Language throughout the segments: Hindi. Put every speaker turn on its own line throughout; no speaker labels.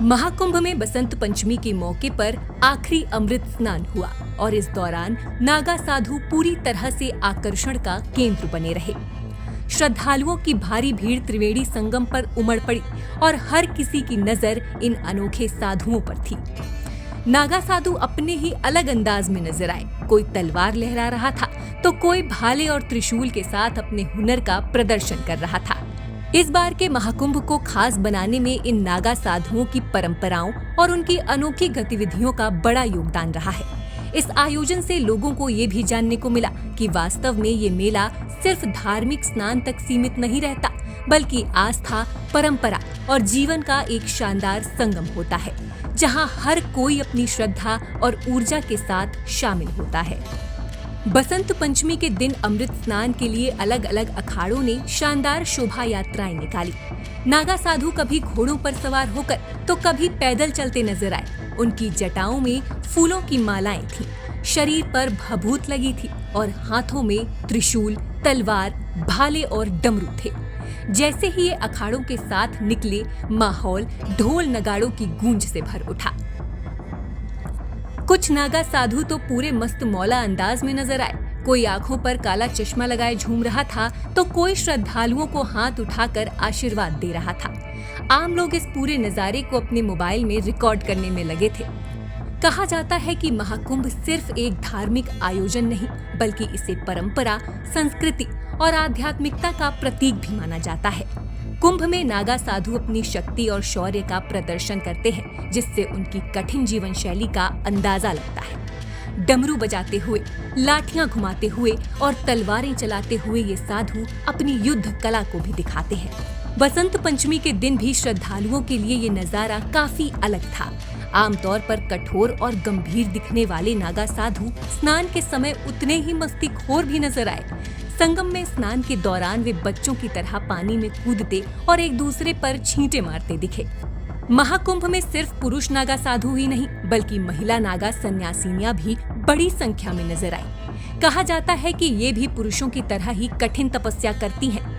महाकुंभ में बसंत पंचमी के मौके पर आखिरी अमृत स्नान हुआ और इस दौरान नागा साधु पूरी तरह से आकर्षण का केंद्र बने रहे। श्रद्धालुओं की भारी भीड़ त्रिवेणी संगम पर उमड़ पड़ी और हर किसी की नजर इन अनोखे साधुओं पर थी। नागा साधु अपने ही अलग अंदाज में नजर आए। कोई तलवार लहरा रहा था तो कोई भाले और त्रिशूल के साथ अपने हुनर का प्रदर्शन कर रहा था। इस बार के महाकुंभ को खास बनाने में इन नागा साधुओं की परंपराओं और उनकी अनोखी गतिविधियों का बड़ा योगदान रहा है। इस आयोजन से लोगों को ये भी जानने को मिला कि वास्तव में ये मेला सिर्फ धार्मिक स्नान तक सीमित नहीं रहता, बल्कि आस्था, परंपरा और जीवन का एक शानदार संगम होता है, जहां हर कोई अपनी श्रद्धा और ऊर्जा के साथ शामिल होता है। बसंत पंचमी के दिन अमृत स्नान के लिए अलग अलग अखाड़ों ने शानदार शोभा यात्राएं निकाली। नागा साधु कभी घोड़ों पर सवार होकर तो कभी पैदल चलते नजर आए। उनकी जटाओं में फूलों की मालाएं थीं, शरीर पर भभूत लगी थी और हाथों में त्रिशूल, तलवार, भाले और डमरू थे। जैसे ही ये अखाड़ों के साथ निकले, माहौल ढोल नगाड़ों की गूंज से भर उठा। कुछ नागा साधु तो पूरे मस्त मौला अंदाज में नजर आए। कोई आंखों पर काला चश्मा लगाए झूम रहा था तो कोई श्रद्धालुओं को हाथ उठाकर आशीर्वाद दे रहा था। आम लोग इस पूरे नजारे को अपने मोबाइल में रिकॉर्ड करने में लगे थे। कहा जाता है कि महाकुंभ सिर्फ एक धार्मिक आयोजन नहीं, बल्कि इसे परंपरा, संस्कृति और आध्यात्मिकता का प्रतीक भी माना जाता है। कुंभ में नागा साधु अपनी शक्ति और शौर्य का प्रदर्शन करते हैं, जिससे उनकी कठिन जीवन शैली का अंदाजा लगता है। डमरू बजाते हुए, लाठियां घुमाते हुए और तलवारें चलाते हुए ये साधु अपनी युद्ध कला को भी दिखाते हैं। बसंत पंचमी के दिन भी श्रद्धालुओं के लिए ये नजारा काफी अलग था। आमतौर पर कठोर और गंभीर दिखने वाले नागा साधु स्नान के समय उतने ही मस्तीखोर भी नजर आए। संगम में स्नान के दौरान वे बच्चों की तरह पानी में कूदते और एक दूसरे पर छींटे मारते दिखे। महाकुंभ में सिर्फ पुरुष नागा साधु ही नहीं, बल्कि महिला नागा सन्यासिनियां भी बड़ी संख्या में नजर आई। कहा जाता है कि ये भी पुरुषों की तरह ही कठिन तपस्या करती हैं।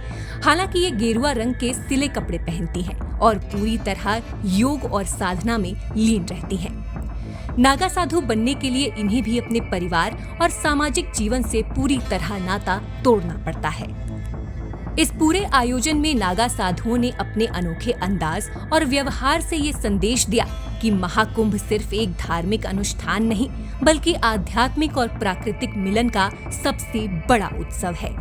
हालांकि ये गेरुआ रंग के सिले कपड़े पहनती हैं और पूरी तरह योग और साधना में लीन रहती हैं। नागा साधु बनने के लिए इन्हें भी अपने परिवार और सामाजिक जीवन से पूरी तरह नाता तोड़ना पड़ता है। इस पूरे आयोजन में नागा साधुओं ने अपने अनोखे अंदाज और व्यवहार से ये संदेश दिया कि महाकुंभ सिर्फ एक धार्मिक अनुष्ठान नहीं, बल्कि आध्यात्मिक और प्राकृतिक मिलन का सबसे बड़ा उत्सव है।